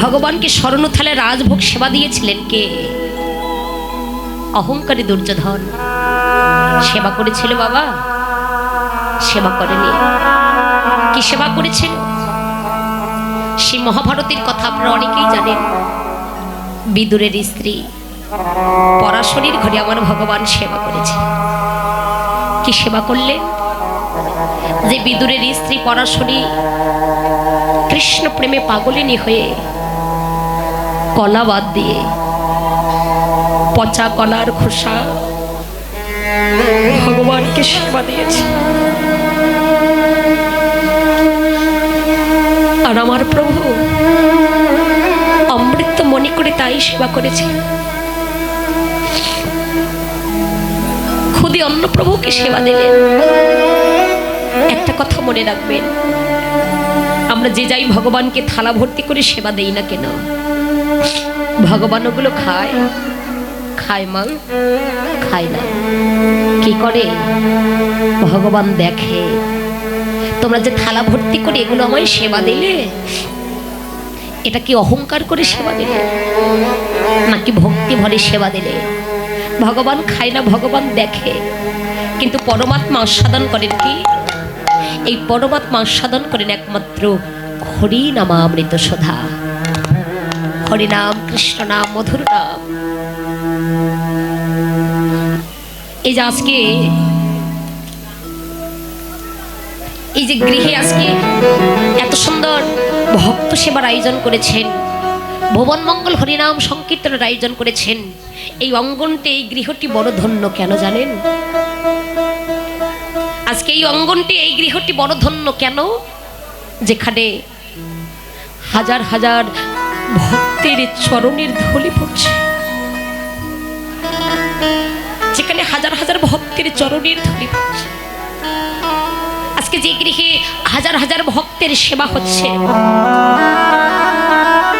ভগবানকে স্বর্ণথালে রাজভোগ সেবা দিয়েছিলেন কে? অহংকারী দুর্যোধন সেবা করেছিল বাবা? সেবা করেনি। কি সেবা করেছিল? সেই মহাভারতের কথা আপনারা অনেকেই জানেন। বিদুরের স্ত্রী পরাশরীর ঘরে আমার ভগবান সেবা করেছে। কি সেবা করলেন? যে বিদুরের স্ত্রী পরাশরী কৃষ্ণ প্রেমে পাগলিনী হয়ে কলা বাদ দিয়ে পচা কলার খোসা ভগবানকে সেবা দিয়েছে। আর আমার প্রভু অমৃত মনে করে তাই সেবা করেছে। খুদে অন্য প্রভুকে সেবা দিলেন। একটা কথা মনে রাখবেন, আমরা যে যাই ভগবানকে থালা ভর্তি করে সেবা দেই না কেন, ভগবান ওগুলো খায়? খায় মা? খায় না। কি করে? ভগবান দেখে তোমরা যে থালা ভর্তি করে এগুলো আমায় সেবা দিলে, এটা কি অহংকার করে সেবা দিলে নাকি ভক্তি ভরে সেবা দিলে? ভগবান খায় না, ভগবান দেখে। কিন্তু পরমাত্মা আস্বাদন করেন কি? এই পরমাত্মা আস্বাদন করেন একমাত্র হরি নামামৃত সুধা। হরিনাম, কৃষ্ণ নাম, মধুর নাম। এই যে আজকে এই যে গৃহে আজকে এত সুন্দর ভক্ত সেবার আয়োজন করেছেন, ভুবন মঙ্গল হরিনাম সংকীর্তনের আয়োজন করেছেন, এই অঙ্গনটি, এই গৃহটি বড় ধন্য। কেন জানেন? আজকে এই অঙ্গনটি, এই গৃহটি বড় ধন্য কেন? যেখানে হাজার হাজার ভক্তের চরণের ধুলি পড়ছে, যেখানে হাজার হাজার ভক্তের চরণের ধুলি পড়ছে। আজকে যে গৃহে হাজার হাজার ভক্তের সেবা হচ্ছে,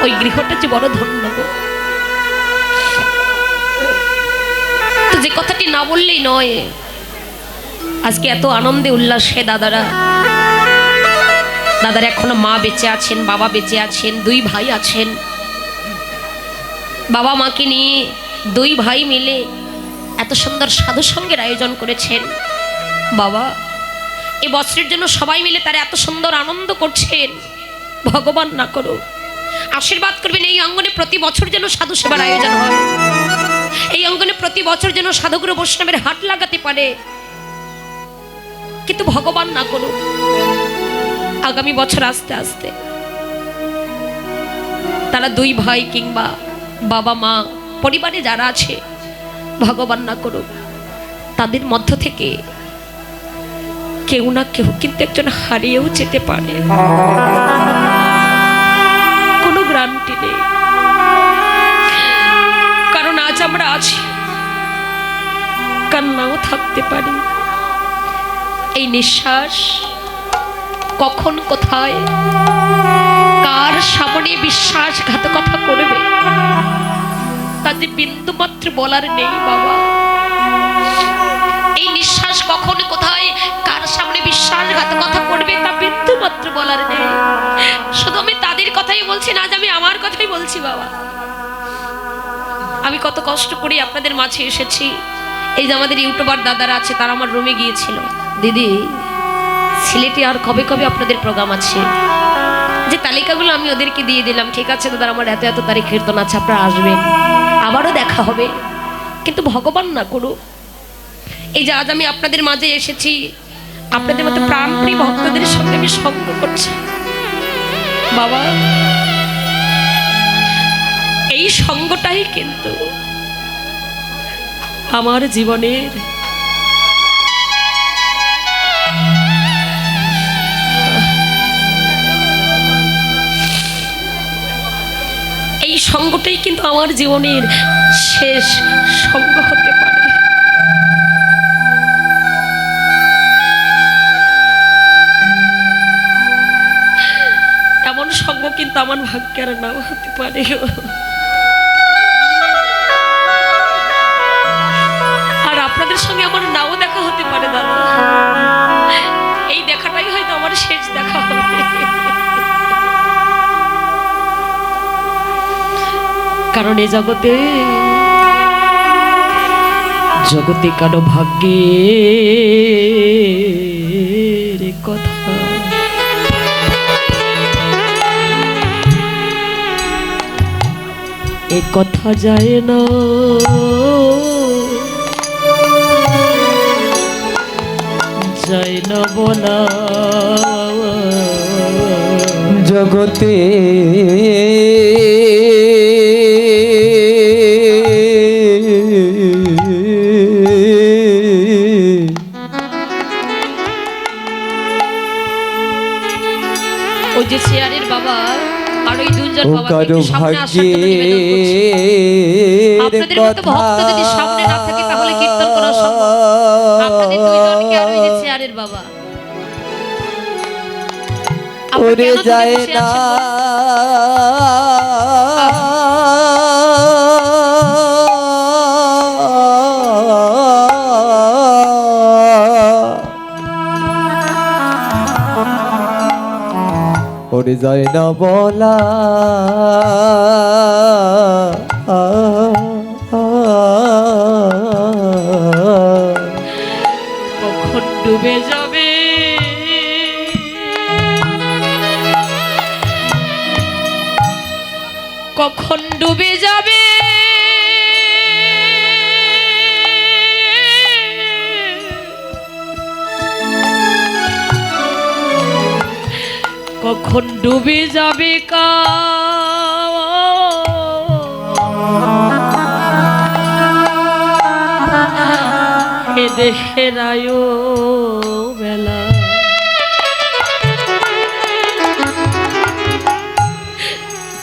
ওই গৃহটা যে বড় ধন্য। তো যে কথাটি না বললেই নয়, আজকে এত আনন্দে উল্লাসে দাদারা এখনো মা বেঁচে আছেন, বাবা বেঁচে আছেন, দুই ভাই আছেন। বাবা মাকে নিয়ে দুই ভাই মিলে এত সুন্দর সাধু সঙ্গের আয়োজন করেছেন। বাবা এই বছরের জন্য সবাই মিলে তারা এত সুন্দর আনন্দ করছেন। ভগবান না করুক, আশীর্বাদ করবেন এই অঙ্গনে প্রতি বছর যেন সাধু সেবার আয়োজন হয়। এই অঙ্গনে প্রতি বছর যেন সাধুগুরু বৈষ্ণবের হাট লাগাতে পারে। কিন্তু ভগবান না করুক, আগামী বছর আস্তে আস্তে তারা দুই ভাই কিংবা বাবা মা পরিবারে যারা আছে, ভগবান না করুক তাদের মধ্য থেকে কেউ না কেউ কিন্তু একজন হারিয়েও যেতে পারে। কোনো গ্যারান্টি নেই। কারণ আজ আমরা আছি, কাল নাও থাকতে পারি। এই নিঃশ্বাস কখন কোথায় কার সামনে বিশ্বাসঘাতকতা করবে তা যে বিন্দু মাত্র বলার নেই বাবা। এই নিঃশ্বাস কখন কোথায় কার সামনে বিশ্বাসঘাতকতা করবে তা বিন্দু মাত্র বলার নেই। শুধু আমি তাদের কথাই বলছি না, আজ আমি আমার কথাই বলছি বাবা। আমি কত কষ্ট করে আপনাদের মাঝে এসেছি। এই যে আমাদের ইউটিউবার দাদারা আছে, তারা আমার রুমে গিয়েছিল, দিদি সিলেটে আর কবে কবে আপনাদের প্রোগ্রাম আছে, যে তালিকাগুলো আমি ওদেরকে দিয়ে দিলাম। ঠিক আছে দাদা, আমার এত এত তারিখ কীর্তন আছে, আপনারা আসবেন, আবারও দেখা হবে। কিন্তু ভগবান না করুক, এই যে আজ আমি আপনাদের মাঝে এসেছি, আপনাদের মতো প্রাণপ্রিয় ভক্তদের সঙ্গে আমি সঙ্গ করছি বাবা। এই সঙ্গটাই কিন্তু আমার জীবনের সঙ্গটাই কিন্তু আমার জীবনের শেষ সঙ্গ হতে পারে। এমন সঙ্গ কিন্তু আমার ভাগ্যের নাও হতে পারে। আর আপনাদের সঙ্গে আমার নাও দেখা হতে পারে দাদা। এই দেখাটাই হয়তো আমার শেষ দেখা হবে। কারণ এ জগতে জগতে কারো ভাগ্যের কথা এ কথা যায় না যায় না বলা জগতে ওই যে শেয়ারের বাবা আর ওই দুজন বাবা কারো আপনাদের মতো ভক্ত যদি সামনে না থাকে তাহলে কীর্তন করা সম্ভব আপনাদের দুইজনকে আর ওই যে শেয়ারের বাবা ওরে যায় না ওরে যায় না বলা কখন ডুবে যাবে কখন ডুবে যাবে কখন ডুবে যাবে এ দেশের আয়ো বেলা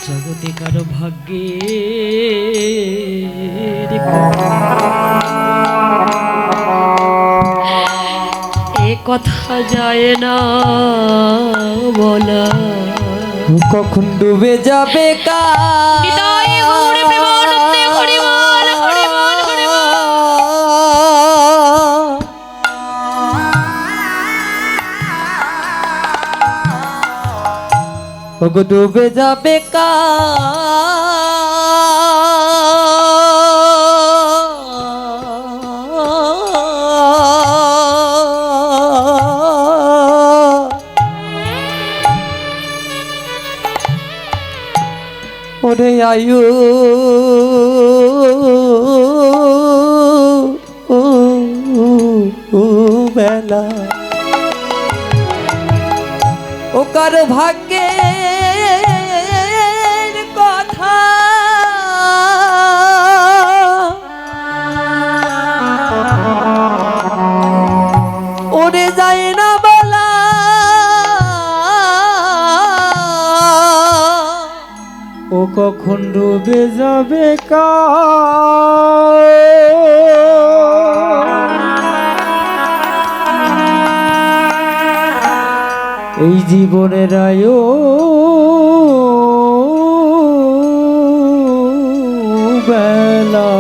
জগতে কারো ভাগ্যের এ কথা যায় না বলা কখন ডুবে যাবে ডুবে যাবে ওরে আয়ু বেলা ও কার ভাগ্যের কথা ওরে যায় না বলা ও কখন ডুবে যাবে এই জীবনের আয়ু বেলা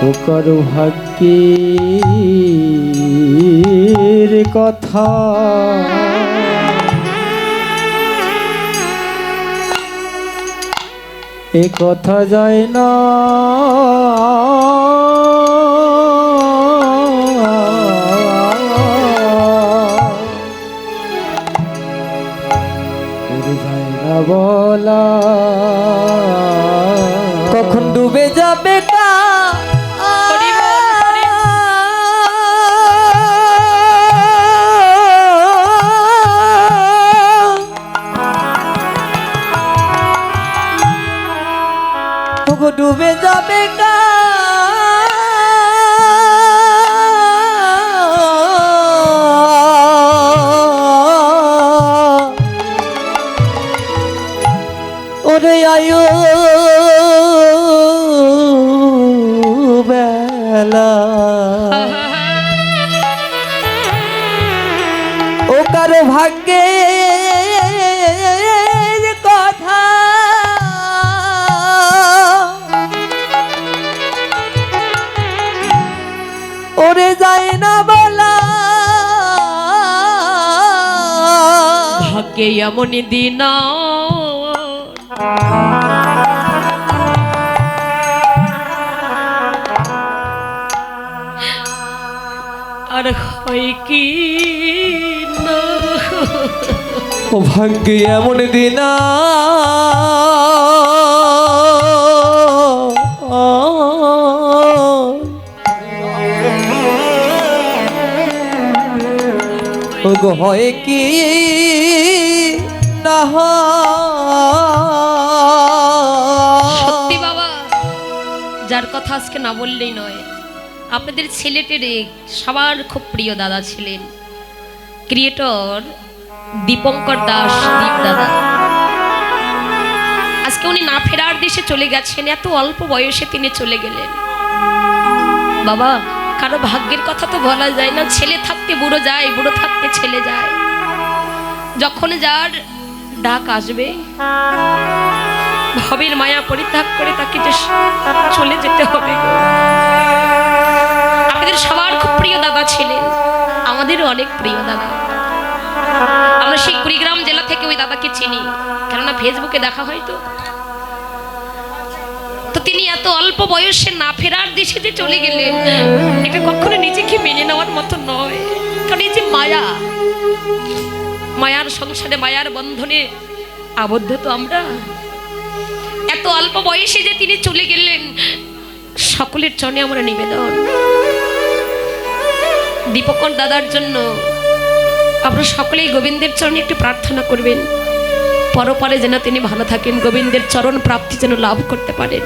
ও কারো ভাগ্যের কথা এ কথা যায় না বলা কখন ডুবে যাবে ডুবে যাবে ওরে আয়ু বেলা ও কারো ভাগ্যের কথা ওরে যায় না বলা ভাগ্যে এমন দিন আর হয় কি না। ও ভাগ্যে এমন দিন ও গো হয় কি না। সত্যি বাবা, যার কথা আজকে না বললেই নয়, আপনাদের ছেলেটির সবার খুব প্রিয় দাদা ছিলেন, ক্রিয়েটর দীপঙ্কর দাস, দীপ দাদা। আজকে উনি না ফেরার দেশে চলে গেছেন, এত অল্প বয়সে তিনি চলে গেলেন। বাবা, কারো ভাগ্যের কথা তো বলা যায় না, ছেলে থাকতে বুড়ো যায়, বুড়ো থাকতে ছেলে যায়। যখন যার ডাক আসবে, ভবের মায়া পরিত্যাগ করে তাকে যে চলে যেতে হবে গো। আপনাদের সবার খুব প্রিয় দাদা ছিলেন, আমাদেরও অনেক প্রিয় দাদা। আমরা সেই কুড়িগ্রাম জেলা থেকে ওই দাদাকে চিনি, কেননা ফেসবুকে দেখা হয় তো। তো তিনি এত অল্প বয়সে না ফেরার দেশে যে চলে গেলেন, এটা কখনো নিজেকে মেনে নেওয়ার মতো নয়। কারণ এই যে মায়া, মায়ার সংসারে, মায়ার বন্ধনে আবদ্ধ তো আমরা। এত অল্প বয়সে যে তিনি চলে গেলেন, সকলের চরণে আমরা নিবেদন, দীপঙ্কর দাদার জন্য আপনারা সকলেই গোবিন্দের চরণে একটু প্রার্থনা করবেন, পরপরে যেন তিনি ভালো থাকেন, গোবিন্দের চরণ প্রাপ্তি যেন লাভ করতে পারেন।